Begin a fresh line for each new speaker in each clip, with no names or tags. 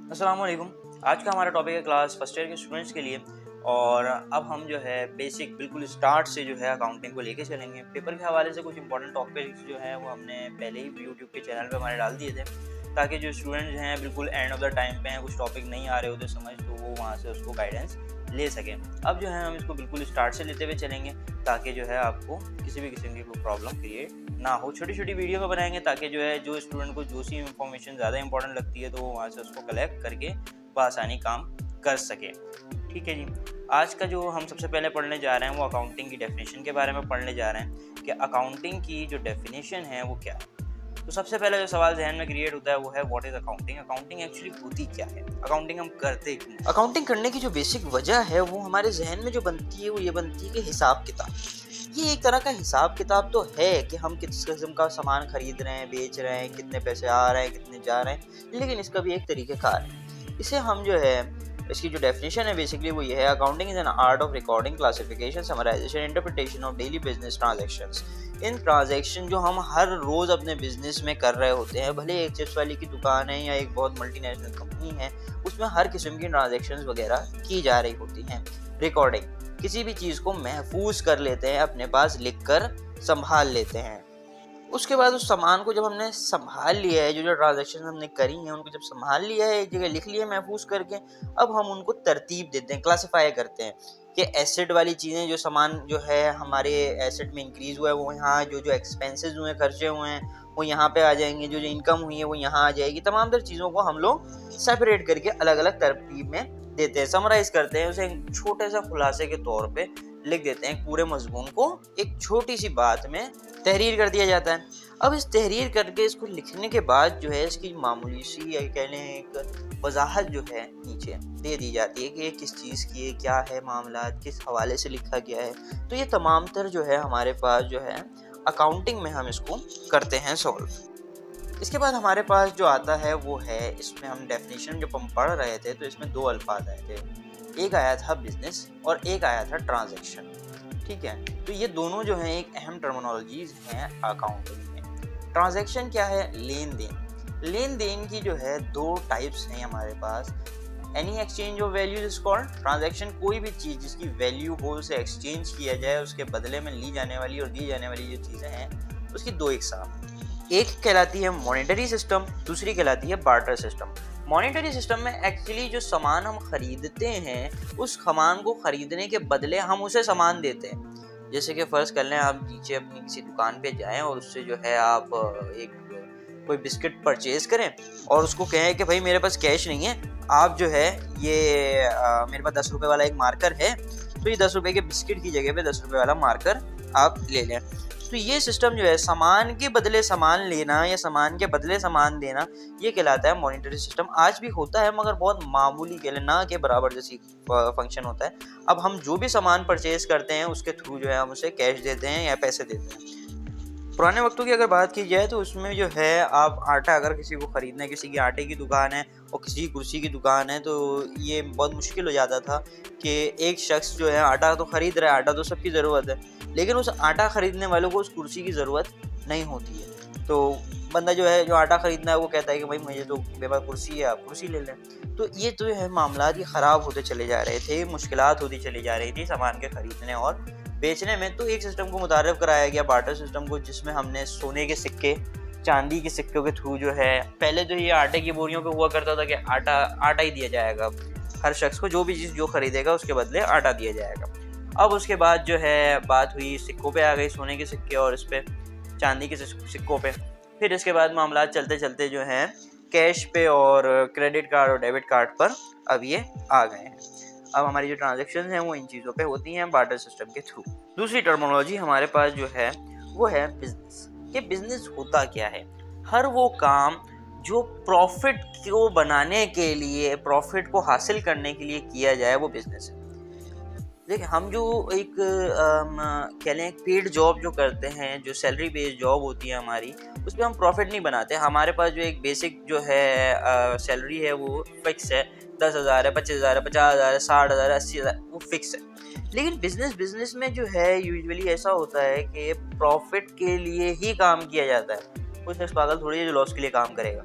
अस्सलाम वालेकुम। आज का हमारा टॉपिक है क्लास फर्स्ट ईयर के स्टूडेंट्स के लिए। और अब हम जो है बेसिक बिल्कुल स्टार्ट से जो है अकाउंटिंग को लेके चलेंगे। पेपर के हवाले से कुछ इंपॉर्टेंट टॉपिक्स जो है वो हमने पहले ही यूट्यूब के चैनल पे हमारे डाल दिए थे, ताकि जो स्टूडेंट्स हैं बिल्कुल एंड ऑफ द टाइम पे हैं, कुछ टॉपिक नहीं आ रहे होते समझ, तो वो वहाँ से उसको गाइडेंस ले सकें। अब जो है हम इसको बिल्कुल स्टार्ट से लेते हुए चलेंगे, ताकि जो है आपको किसी भी किस्म की कोई प्रॉब्लम क्रिएट ना हो। छोटी छोटी वीडियो में बनाएंगे ताकि जो है जो स्टूडेंट को जो सी इंफॉर्मेशन ज़्यादा इंपॉर्टेंट लगती है तो वो वहाँ से उसको कलेक्ट करके बआसानी काम कर सके। ठीक है जी। आज का जो हम सबसे पहले पढ़ने जा रहे हैं वो अकाउंटिंग की डेफिनेशन के बारे में पढ़ने जा रहे हैं कि अकाउंटिंग की जो डेफिनेशन है वो क्या है। तो सबसे पहले जो सवाल जहन में क्रिएट होता है वो है what is accounting. Accounting actually होती क्या है, अकाउंटिंग हम करते क्यों। अकाउंटिंग करने की जो बेसिक वजह है वो हमारे जहन में जो बनती है वो ये बनती है कि हिसाब किताब। ये एक तरह का हिसाब किताब तो है कि हम किस किस्म का सामान खरीद रहे हैं, बेच रहे हैं, कितने पैसे आ रहे हैं, कितने जा रहे हैं, लेकिन इसका भी एक तरीक़ेकार है। इसे हम जो है इसकी जो डेफिनेशन है बेसिकली वो ये है, accounting is an art of recording, classification, summarization, interpretation of daily business transactions. इन ट्रांजैक्शन जो हम हर रोज़ अपने बिजनेस में कर रहे होते हैं, भले एक चिप्स वाली की दुकान है या एक बहुत मल्टीनेशनल कंपनी है, उसमें हर किस्म की ट्रांजैक्शंस वगैरह की जा रही होती हैं। रिकॉर्डिंग, किसी भी चीज़ को महफूज कर लेते हैं, अपने पास लिख कर संभाल लेते हैं। उसके बाद उस सामान को जब हमने संभाल लिया है, जो ट्रांजैक्शन हमने करी हैं उनको जब संभाल लिया है, एक जगह लिख लिया महफूज करके, अब हम उनको तरतीब देते हैं, क्लासिफाई करते हैं कि एसेट वाली चीज़ें, जो सामान जो है हमारे एसेट में इंक्रीज़ हुआ है वो यहाँ, जो एक्सपेंसेस हुए हैं, खर्चे हुए हैं वो यहाँ पे आ जाएंगे, जो इनकम हुई है वो यहाँ आ जाएगी। तमाम तर चीज़ों को हम लोग सेपरेट करके अलग अलग तरतीब में देते हैं, समराइज़ करते हैं, उसे एक छोटे सा खुलासे के तौर पे लिख देते हैं। पूरे मजमून को एक छोटी सी बात में तहरीर कर दिया जाता है। अब इस तहरीर करके इसको लिखने के बाद जो है इसकी मामूली सी या कह लें एक वजाहत जो है नीचे दे दी जाती है कि ये किस चीज़ की है, क्या है मामला, किस हवाले से लिखा गया है। तो ये तमाम तर जो है हमारे पास जो है अकाउंटिंग में हम इसको करते हैं सॉल्व। इसके बाद हमारे पास जो आता है वो है, इसमें हम डेफिनेशन जब हम पढ़ रहे थे तो इसमें दो अल्फाज आए थे, एक आया था बिजनेस और एक आया था ट्रांजैक्शन। ठीक है, तो ये दोनों जो हैं एक अहम टर्मिनोलॉजीज हैं अकाउंटिंग में। ट्रांजैक्शन क्या है? लेन देन। लेन देन की जो है दो टाइप्स हैं हमारे पास। Any exchange of values is called transaction. कोई भी चीज़ जिसकी वैल्यू हो उसे एक्सचेंज किया जाए, उसके बदले में ली जाने वाली और दी जाने वाली जो चीज़ें हैं उसकी दो इकसाम, एक कहलाती है मॉनेटरी सिस्टम, दूसरी कहलाती है बार्टर सिस्टम। मॉनेटरी सिस्टम में एक्चुअली जो सामान हम खरीदते हैं उस सामान को खरीदने के बदले हम उसे सामान देते हैं। जैसे कि फ़र्ज़ कर लें आप नीचे अपनी किसी दुकान पे जाएं और उससे जो है आप एक कोई बिस्किट परचेज़ करें और उसको कहें कि भाई मेरे पास कैश नहीं है, आप जो है ये मेरे पास 10 रुपये वाला एक मार्कर है, तो ये 10 रुपये के बिस्किट की जगह पे 10 रुपये वाला मार्कर आप ले लें। तो ये सिस्टम जो है सामान के बदले सामान लेना या सामान के बदले सामान देना, ये कहलाता है मॉनेटरी सिस्टम। आज भी होता है मगर बहुत मामूली के लिए, ना के बराबर जैसी फंक्शन होता है। अब हम जो भी सामान परचेज करते हैं उसके थ्रू जो है हम उसे कैश देते हैं या पैसे देते हैं। पुराने वक्तों की अगर बात की जाए तो उसमें जो है आप आटा अगर किसी को ख़रीदना है, किसी की आटे की दुकान है और किसी की कुर्सी की दुकान है, तो ये बहुत मुश्किल हो जाता था कि एक शख्स जो है आटा तो ख़रीद रहा है, आटा तो सबकी ज़रूरत है, लेकिन उस आटा ख़रीदने वालों को उस कुर्सी की ज़रूरत नहीं होती है। तो बंदा जो है जो आटा ख़रीदना है वो कहता है कि भाई मुझे तो मेरे पास कुर्सी है, आप कुर्सी ले लें। तो ये जो है मामला ये ख़राब होते चले जा रहे थे, मुश्किलात होती चली जा रही थी सामान के ख़रीदने और बेचने में। तो एक सिस्टम को मुतारिफ कराया गया, बार्टर सिस्टम को, जिसमें हमने सोने के सिक्के, चांदी के सिक्कों के थ्रू जो है, पहले तो ये आटे की बोरियों पे हुआ करता था कि आटा ही दिया जाएगा हर शख्स को, जो भी चीज़ जो ख़रीदेगा उसके बदले आटा दिया जाएगा। अब उसके बाद जो है बात हुई सिक्कों पे आ गई, सोने के सिक्के और इस पे चांदी के सिक्कों पे। फिर इसके बाद मामला चलते चलते जो हैं कैश पे और क्रेडिट कार्ड और डेबिट कार्ड पर अब ये आ गए हैं। अब हमारी जो ट्रांजैक्शन हैं वो इन चीज़ों पे होती हैं बार्टर सिस्टम के थ्रू। दूसरी टर्मिनोलॉजी हमारे पास जो है वो है बिजनेस। ये बिजनेस होता क्या है? हर वो काम जो प्रॉफिट को बनाने के लिए, प्रॉफिट को हासिल करने के लिए किया जाए वो बिजनेस है। देखिए, हम जो एक कह लें एक पेड जॉब जो करते हैं, जो सैलरी बेस्ड जॉब होती है हमारी, उसमें हम प्रॉफिट नहीं बनाते। हमारे पास जो एक बेसिक जो है सैलरी है वो फिक्स है, 10,000 है, 25,000 है, 50,000 है, 60,000 है, 80,000, वो फिक्स है। लेकिन बिजनेस में जो है यूजुअली ऐसा होता है कि प्रॉफिट के लिए ही काम किया जाता है। कोई शख्स पागल थोड़ी है जो लॉस के लिए काम करेगा।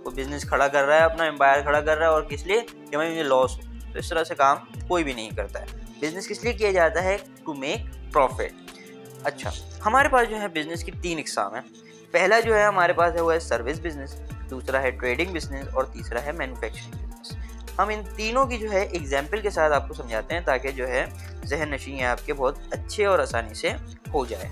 वो बिजनेस खड़ा कर रहा है, अपना एम्पायर खड़ा कर रहा है, और किस लिए कि भाई मुझे लॉस हो। तो इस तरह से काम कोई भी नहीं करता है। बिजनेस किस लिए किया जाता है? To make profit. अच्छा, हमारे पास जो है बिजनेस की 3 इकसाम है। पहला जो है हमारे पास है वो है सर्विस बिजनेस, दूसरा है ट्रेडिंग बिजनेस और तीसरा है मैन्युफैक्चरिंग बिजनेस। हम इन तीनों की जो है एग्जाम्पल के साथ आपको समझाते हैं ताकि जो है जहन नशीं आपके बहुत अच्छे और आसानी से हो जाए।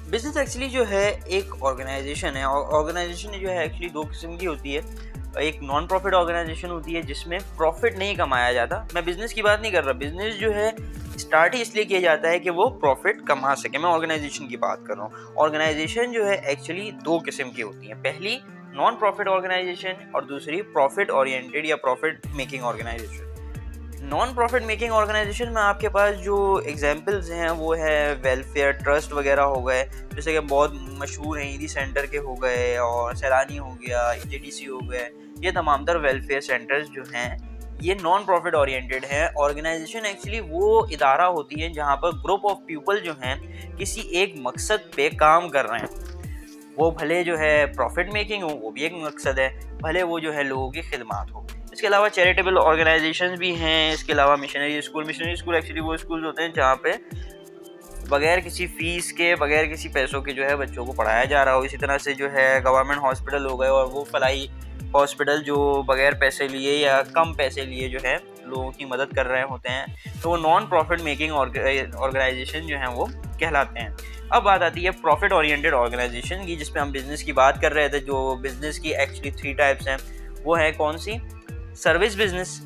बिजनेस एक्चुअली जो है एक ऑर्गेनाइजेशन है, और ऑर्गेनाइजेशन जो है एक्चुअली 2 किस्म की होती है। एक नॉन प्रॉफिट ऑर्गेनाइजेशन होती है जिसमें प्रॉफिट नहीं कमाया जाता। मैं बिजनेस की बात नहीं कर रहा, बिजनेस जो है स्टार्ट ही इसलिए किया जाता है कि वो प्रॉफिट कमा सके। मैं ऑर्गेनाइजेशन की बात कर रहा हूँ। ऑर्गेनाइजेशन जो है एक्चुअली 2 किस्म की होती हैं, पहली नॉन प्रॉफिट ऑर्गेनाइजेशन और दूसरी प्रॉफिट ओरिएंटेड या profit making organization. Non profit making organization में आपके पास जो एग्जांपल्स हैं वो है वेलफेयर ट्रस्ट वगैरह हो गए, जैसे कि बहुत मशहूर हैं ईदी सेंटर के हो गए, और सैलानी हो गया, EJDC हो गए। ये तमाम तर वेलफेयर सेंटर्स जो हैं ये नॉन प्रॉफिट ओरिएंटेड है। ऑर्गेनाइजेशन एक्चुअली वो इदारा होती है जहाँ पर ग्रुप ऑफ पीपल जो हैं किसी एक मकसद पे काम कर रहे हैं। वो भले जो है प्रॉफिट मेकिंग हो, वो भी एक मकसद है, भले वो जो है लोगों की खिदमत हो। इसके अलावा चैरिटेबल ऑर्गेनाइजेशंस भी हैं। इसके अलावा मिशनरी स्कूल एक्चुअली वो स्कूल होते हैं जहाँ पे बगैर किसी फीस के, बगैर किसी पैसों के जो है बच्चों को पढ़ाया जा रहा हो। इसी तरह से जो है गवर्नमेंट हॉस्पिटल हो गए, और वो फलाई हॉस्पिटल जो बगैर पैसे लिए या कम पैसे लिए जो है लोगों की मदद कर रहे होते हैं। तो वो नॉन प्रॉफिट मेकिंग ऑर्गेनाइजेशन जो हैं वो कहलाते हैं। अब बात आती है प्रॉफिट ओरिएंटेड ऑर्गेनाइजेशन की, जिसमें हम बिजनेस की बात कर रहे थे। जो बिजनेस की एक्चुअली 3 टाइप्स हैं वो है कौन सी? Service business,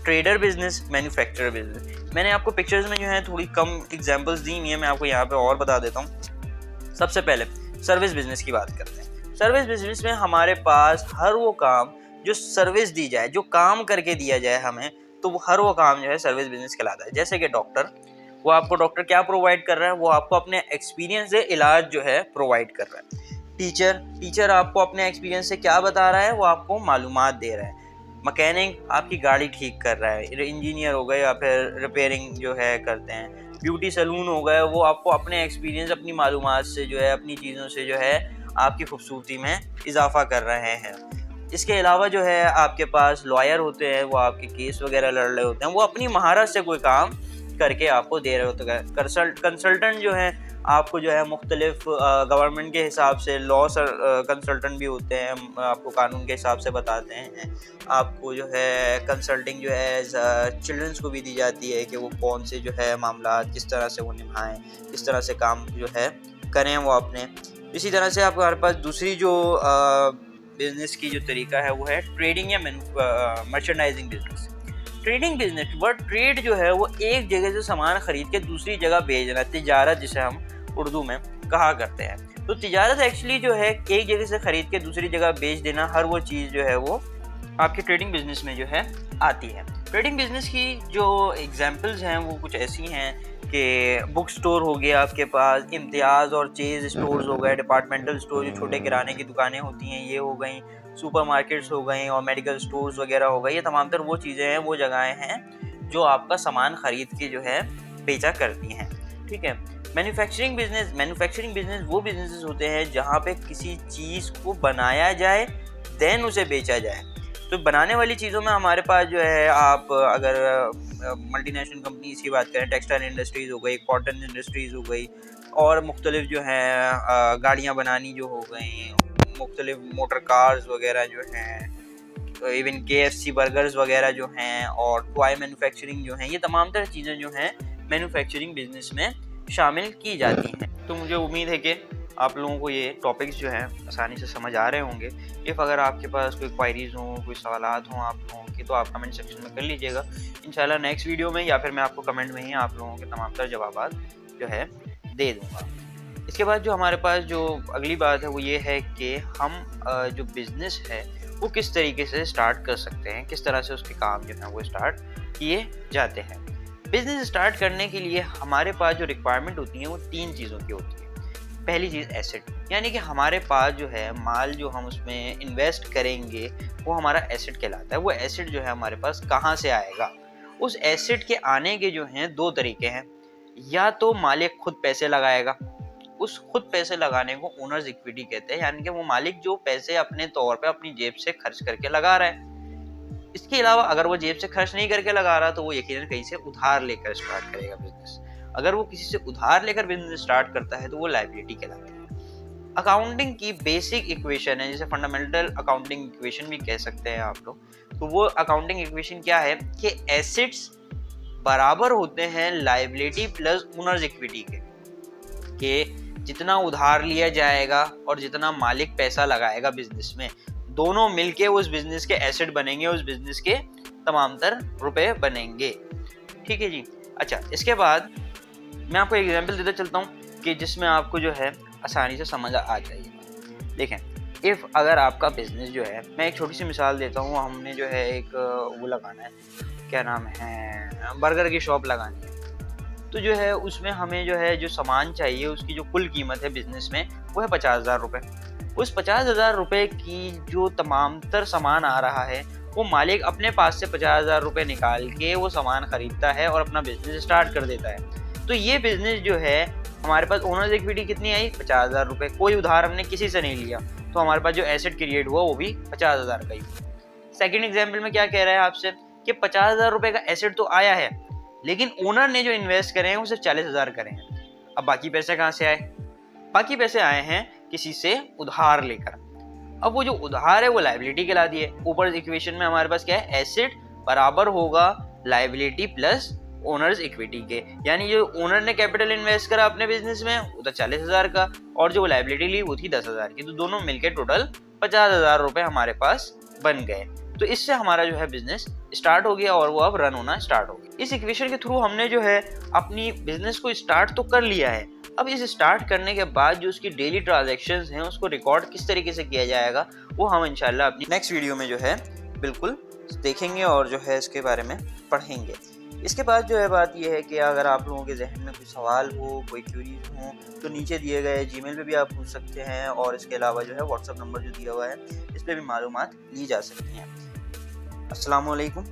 trader business, manufacturer business. मैंने आपको पिक्चर्स में जो है थोड़ी कम एग्जांपल्स दी हुई है, मैं आपको यहाँ पे और बता देता हूँ। सबसे पहले सर्विस बिजनेस की बात करते हैं। सर्विस बिजनेस में हमारे पास हर वो काम जो सर्विस दी जाए, जो काम करके दिया जाए हमें, तो वो हर वो काम जो है सर्विस बिजनेस कहलाता है। जैसे कि डॉक्टर, वो आपको डॉक्टर क्या प्रोवाइड कर रहा है? वो आपको अपने एक्सपीरियंस से इलाज जो है प्रोवाइड कर रहा है। टीचर आपको अपने एक्सपीरियंस से क्या बता रहा है? वो आपको मालूमात दे रहा है। मैकेनिक आपकी गाड़ी ठीक कर रहा है। इंजीनियर हो गए या फिर रिपेयरिंग जो है करते हैं। ब्यूटी सैलून हो गए, वो आपको अपने एक्सपीरियंस, अपनी मालूमात से जो है, अपनी चीज़ों से जो है आपकी खूबसूरती में इजाफा कर रहे हैं। इसके अलावा जो है आपके पास लॉयर होते हैं, वो आपके केस वगैरह लड़ रहे होते हैं, वो अपनी महारत से कोई काम करके आपको दे रहे होते हैं। कंसल्टेंट जो है आपको जो है मुख्तलिफ गवर्नमेंट के हिसाब से लॉ कंसल्टेंट भी होते हैं, आपको कानून के हिसाब से बताते हैं। आपको जो है कंसल्टिंग जो है चिल्ड्रंस को भी दी जाती है कि वो कौन से जो है मामला किस तरह से वो निभाएं, किस तरह से काम जो है करें वो अपने। इसी तरह से आपको हमारे पास दूसरी जो बिजनेस की जो तरीका है वो है ट्रेडिंग या merchandising business. Trading business, word trade जो है वो एक जगह से सामान खरीद के दूसरी जगह भेजना, तिजारत जिसे हम उर्दू में कहा करते हैं। तो तिजारत एक्चुअली जो है एक जगह से खरीद के दूसरी जगह बेच देना, हर वो चीज़ जो है वो आपके ट्रेडिंग बिजनेस में जो है आती है। ट्रेडिंग बिजनेस की जो एग्जांपल्स हैं वो कुछ ऐसी हैं कि बुक स्टोर हो गया आपके पास, इम्तियाज़ और चेज स्टोर्स हो गए, डिपार्टमेंटल स्टोर जो छोटे किराने की दुकानें होती हैं ये हो गई, सुपरमार्केट्स हो गई और मेडिकल स्टोर्स वगैरह हो गए। ये तमाम तर वो चीज़ें हैं, वो जगहें हैं जो आपका सामान ख़रीद के जो है बेचा करती हैं। ठीक है। मैन्युफैक्चरिंग बिजनेस वो बिजनेसेस होते हैं जहाँ पे किसी चीज़ को बनाया जाए देन उसे बेचा जाए। तो बनाने वाली चीज़ों में हमारे पास जो है, आप अगर मल्टीनेशनल कंपनीज की बात करें, टेक्सटाइल इंडस्ट्रीज़ हो गई, कॉटन इंडस्ट्रीज़ हो गई, और मुख्तलिफ जो हैं गाड़ियाँ बनानी जो हो गई, मुख्तलिफ मोटर कार्स वगैरह जो हैं, इवन KFC बर्गर्स वगैरह जो हैं, और टॉय मैन्युफैक्चरिंग जो हैं, ये तमाम तरह चीज़ें जो हैं मैन्युफैक्चरिंग बिजनेस में शामिल की जाती हैं। तो मुझे उम्मीद है कि आप लोगों को ये टॉपिक्स जो हैं आसानी से समझ आ रहे होंगे। इफ़ अगर आपके पास कोई क्वायरीज़ हों, कोई सवालात हों आप लोगों की, तो आप कमेंट सेक्शन में कर लीजिएगा। इंशाल्लाह नेक्स्ट वीडियो में या फिर मैं आपको कमेंट में ही आप लोगों के तमाम तरह जवाबात जो है दे दूँगा। इसके बाद जो हमारे पास जो अगली बात है वो ये है कि हम जो बिज़नेस है वो किस तरीके से स्टार्ट कर सकते हैं, किस तरह से उसके काम जो हैं वो स्टार्ट किए जाते हैं। बिज़नेस स्टार्ट करने के लिए हमारे पास जो रिक्वायरमेंट होती है वो 3 चीज़ों की होती है। पहली चीज़ एसेट, यानी कि हमारे पास जो है माल जो हम उसमें इन्वेस्ट करेंगे वो हमारा एसेट कहलाता है। वो एसेट जो है हमारे पास कहाँ से आएगा? उस एसेट के आने के जो हैं 2 तरीके हैं। या तो मालिक खुद पैसे लगाएगा, उस खुद पैसे लगाने को ओनर्स इक्विटी कहते हैं, यानी कि वो मालिक जो पैसे अपने तौर पे अपनी जेब से खर्च करके लगा रहा है। इसके अलावा अगर वो जेब से खर्च नहीं करके लगा रहा तो वो यकीनन कहीं से उधार लेकर स्टार्ट करेगा बिजनेस। अगर वो किसी से उधार लेकर बिजनेस स्टार्ट करता है तो वो लायबिलिटी कहलाती है। अकाउंटिंग की बेसिक इक्वेशन है, जिसे फंडामेंटल अकाउंटिंग इक्वेशन भी कह सकते हैं आप लोग। तो वो अकाउंटिंग इक्वेशन क्या है कि एसेट्स बराबर होते हैं लायबिलिटी प्लस ओनर्स इक्विटी के जितना उधार लिया जाएगा और जितना मालिक पैसा लगाएगा बिजनेस में, दोनों मिलके उस बिजनेस के एसेट बनेंगे, उस बिजनेस के तमाम तर रुपए बनेंगे। ठीक है जी। अच्छा, इसके बाद मैं आपको एग्जांपल देता चलता हूँ कि जिसमें आपको जो है आसानी से समझ आ जाएगी। देखें, इफ़ अगर आपका बिजनेस जो है, मैं एक छोटी सी मिसाल देता हूँ, हमने जो है एक वो लगाना है, क्या नाम है, बर्गर की शॉप लगानी है। तो जो है उसमें हमें जो है जो सामान चाहिए उसकी जो कुल कीमत है बिजनेस में वो है 50,000 रुपये। उस 50,000 रुपये की जो तमाम तर सामान आ रहा है वो मालिक अपने पास से 50,000 रुपये निकाल के वो सामान खरीदता है और अपना बिजनेस स्टार्ट कर देता है। तो ये बिजनेस जो है हमारे पास ओनर्स इक्विटी कितनी आई? 50,000 रुपये। कोई उधार हमने किसी से नहीं लिया, तो हमारे पास जो एसेट क्रिएट हुआ वो भी 50,000 का ही। सेकेंड एग्जाम्पल में क्या कह रहा है आपसे कि 50,000 रुपये का एसेट तो आया है, लेकिन ओनर ने जो इन्वेस्ट करे हैं वो सिर्फ 40,000 करे हैं। अब बाकी पैसे कहाँ से आए? बाकी पैसे आए हैं किसी से उधार लेकर। अब वो जो उधार है वो लायबिलिटी कहलाती है। ऊपर इक्वेशन में हमारे पास क्या है? एसेट बराबर होगा लायबिलिटी प्लस ओनर्स इक्विटी के, यानी जो ओनर ने कैपिटल इन्वेस्ट करा अपने बिजनेस में वो था 40,000 का और जो लायबिलिटी ली वो थी 10,000 की। तो दोनों मिलकर टोटल 50,000 रुपये हमारे पास बन गए। तो इससे हमारा जो है बिजनेस स्टार्ट हो गया और वो अब रन होना स्टार्ट हो गया। इस इक्वेशन के थ्रू हमने जो है अपनी बिजनेस को स्टार्ट तो कर लिया है। अब इस स्टार्ट करने के बाद जो उसकी डेली ट्रांजैक्शंस हैं उसको रिकॉर्ड किस तरीके से किया जाएगा वो हम इंशाल्लाह अपनी नेक्स्ट वीडियो में जो है बिल्कुल देखेंगे और जो है इसके बारे में पढ़ेंगे। इसके बाद जो है बात यह है कि अगर आप लोगों के जहन में कोई सवाल हो, कोई क्वेरीज हो, तो नीचे दिए गए जीमेल पे भी आप पूछ सकते हैं और इसके अलावा जो है व्हाट्सएप नंबर जो दिया हुआ है इस पर भी मालूमात ली जा सकती हैं। अस्सलाम वालेकुम।